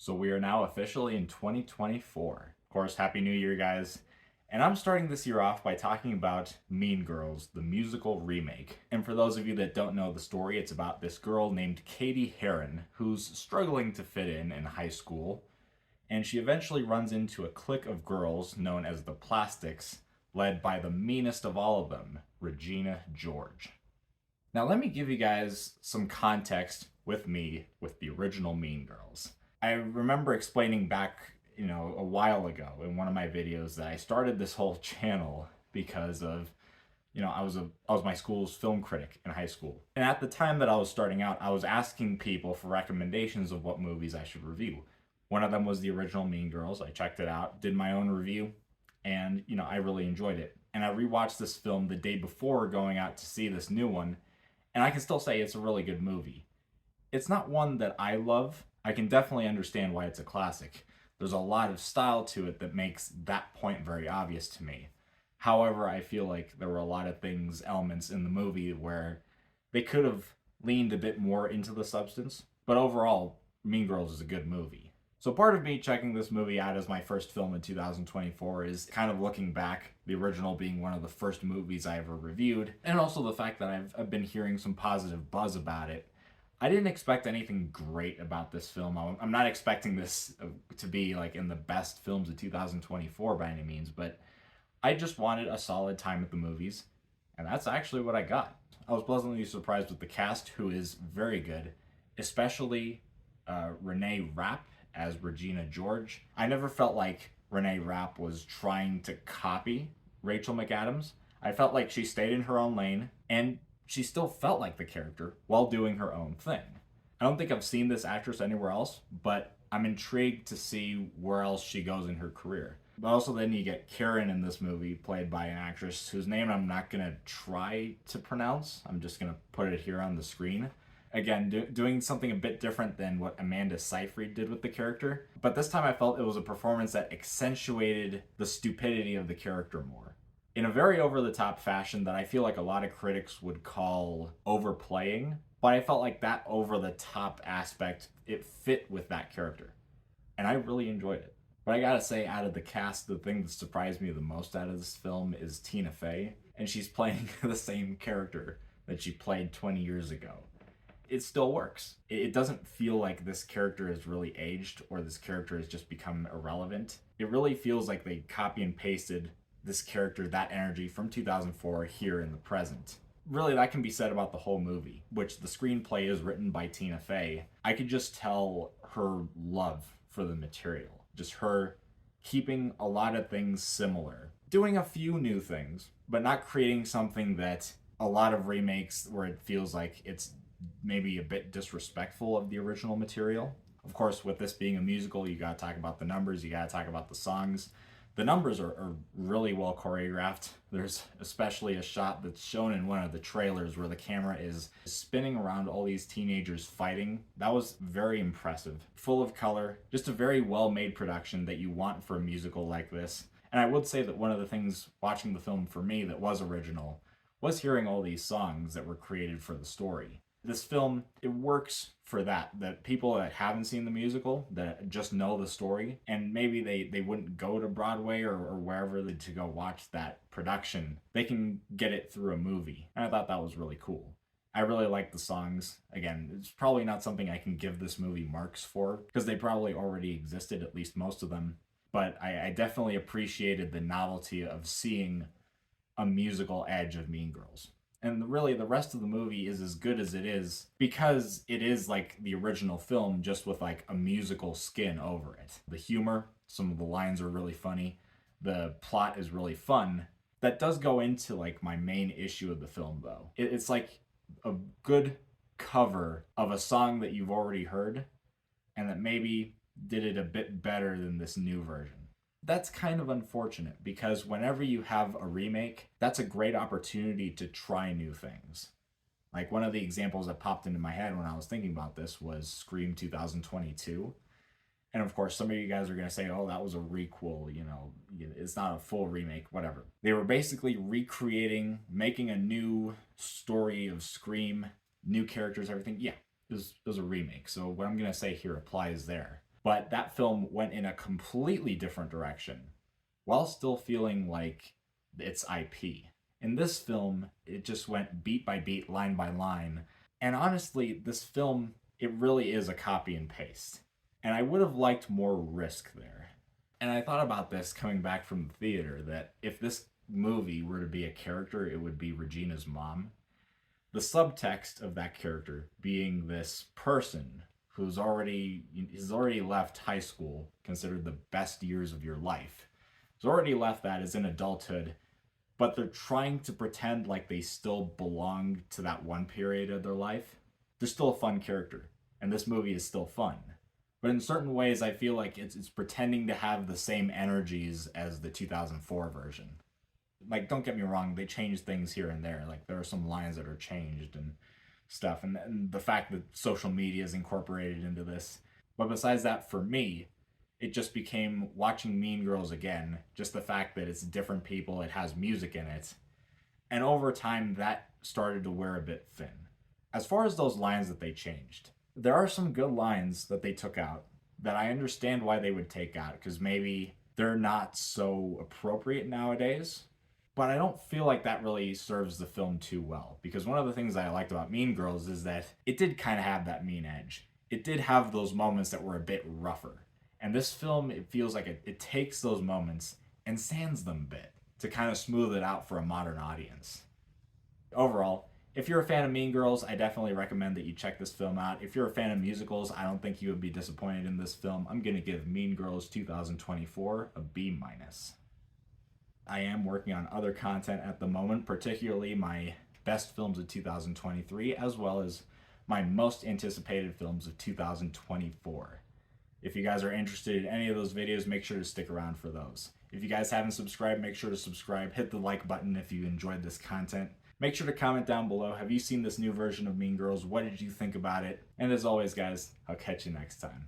So we are now officially in 2024. Of course, Happy New Year, guys. And I'm starting this year off by talking about Mean Girls, the musical remake. And for those of you that don't know the story, it's about this girl named Katie Heron who's struggling to fit in high school. And she eventually runs into a clique of girls known as the Plastics, led by the meanest of all of them, Regina George. Now, let me give you guys some context with me with the original Mean Girls. I remember explaining back, a while ago in one of my videos that I started this whole channel because of, I was my school's film critic in high school. And at the time that I was starting out, I was asking people for recommendations of what movies I should review. One of them was the original Mean Girls. I checked it out, did my own review, and, I really enjoyed it. And I rewatched this film the day before going out to see this new one, and I can still say it's a really good movie. It's not one that I love. I can definitely understand why it's a classic. There's a lot of style to it that makes that point very obvious to me. However, I feel like there were a lot of elements in the movie where they could have leaned a bit more into the substance. But overall, Mean Girls is a good movie. So part of me checking this movie out as my first film in 2024 is kind of looking back, the original being one of the first movies I ever reviewed, and also the fact that I've been hearing some positive buzz about it. I didn't expect anything great about this film. I'm not expecting this to be like in the best films of 2024 by any means, but I just wanted a solid time at the movies, and that's actually what I got. I was pleasantly surprised with the cast, who is very good, especially Renee Rapp as Regina George. I never felt like Renee Rapp was trying to copy Rachel McAdams. I felt like she stayed in her own lane, and she still felt like the character while doing her own thing. I don't think I've seen this actress anywhere else, but I'm intrigued to see where else she goes in her career. But also then you get Karen in this movie, played by an actress whose name I'm not going to try to pronounce. I'm just going to put it here on the screen. Again, doing something a bit different than what Amanda Seyfried did with the character. But this time I felt it was a performance that accentuated the stupidity of the character more, in a very over-the-top fashion that I feel like a lot of critics would call overplaying. But I felt like that over-the-top aspect, it fit with that character. And I really enjoyed it. But I gotta say, out of the cast, the thing that surprised me the most out of this film is Tina Fey. And she's playing the same character that she played 20 years ago. It still works. It doesn't feel like this character has really aged or this character has just become irrelevant. It really feels like they copy and pasted this character, that energy from 2004 here in the present. Really, that can be said about the whole movie, which the screenplay is written by Tina Fey. I could just tell her love for the material. Just her keeping a lot of things similar. Doing a few new things, but not creating something that a lot of remakes where it feels like it's maybe a bit disrespectful of the original material. Of course, with this being a musical, you gotta talk about the numbers, you gotta talk about the songs. The numbers are really well choreographed. There's especially a shot that's shown in one of the trailers where the camera is spinning around all these teenagers fighting. That was very impressive. Full of color, just a very well-made production that you want for a musical like this. And I would say that one of the things watching the film for me that was original was hearing all these songs that were created for the story. This film, it works for that people that haven't seen the musical, that just know the story, and maybe they wouldn't go to Broadway or wherever to go watch that production, they can get it through a movie. And I thought that was really cool. I really like the songs. Again, it's probably not something I can give this movie marks for, because they probably already existed, at least most of them. But I definitely appreciated the novelty of seeing a musical edge of Mean Girls. And really, the rest of the movie is as good as it is because it is like the original film, just with like a musical skin over it. The humor, some of the lines are really funny. The plot is really fun. That does go into like my main issue of the film, though. It's like a good cover of a song that you've already heard, and that maybe did it a bit better than this new version. That's kind of unfortunate because whenever you have a remake, that's a great opportunity to try new things. Like one of the examples that popped into my head when I was thinking about this was Scream 2022. And of course, some of you guys are going to say, oh, that was a requel, it's not a full remake, whatever. They were basically recreating, making a new story of Scream, new characters, everything. Yeah, it was a remake. So what I'm going to say here applies there. But that film went in a completely different direction while still feeling like its IP. In this film, it just went beat by beat, line by line. And honestly, this film, it really is a copy and paste. And I would have liked more risk there. And I thought about this coming back from the theater, that if this movie were to be a character, it would be Regina's mom. The subtext of that character being this person who's already left high school, considered the best years of your life. Has already left that, is in adulthood, but they're trying to pretend like they still belong to that one period of their life. They're still a fun character, and this movie is still fun. But in certain ways, I feel like it's pretending to have the same energies as the 2004 version. Like, don't get me wrong, they changed things here and there. Like, there are some lines that are changed and stuff, and the fact that social media is incorporated into this. But besides that, for me, it just became watching Mean Girls again. Just the fact that it's different people, it has music in it. And over time, that started to wear a bit thin. As far as those lines that they changed, there are some good lines that they took out that I understand why they would take out, because maybe they're not so appropriate nowadays. But I don't feel like that really serves the film too well, because one of the things that I liked about Mean Girls is that it did kind of have that mean edge. It did have those moments that were a bit rougher. And this film, it feels like it takes those moments and sands them a bit to kind of smooth it out for a modern audience. Overall, if you're a fan of Mean Girls, I definitely recommend that you check this film out. If you're a fan of musicals, I don't think you would be disappointed in this film. I'm going to give Mean Girls 2024 a B-. I am working on other content at the moment, particularly my best films of 2023, as well as my most anticipated films of 2024. If you guys are interested in any of those videos, make sure to stick around for those. If you guys haven't subscribed, make sure to subscribe. Hit the like button if you enjoyed this content. Make sure to comment down below. Have you seen this new version of Mean Girls? What did you think about it? And as always, guys, I'll catch you next time.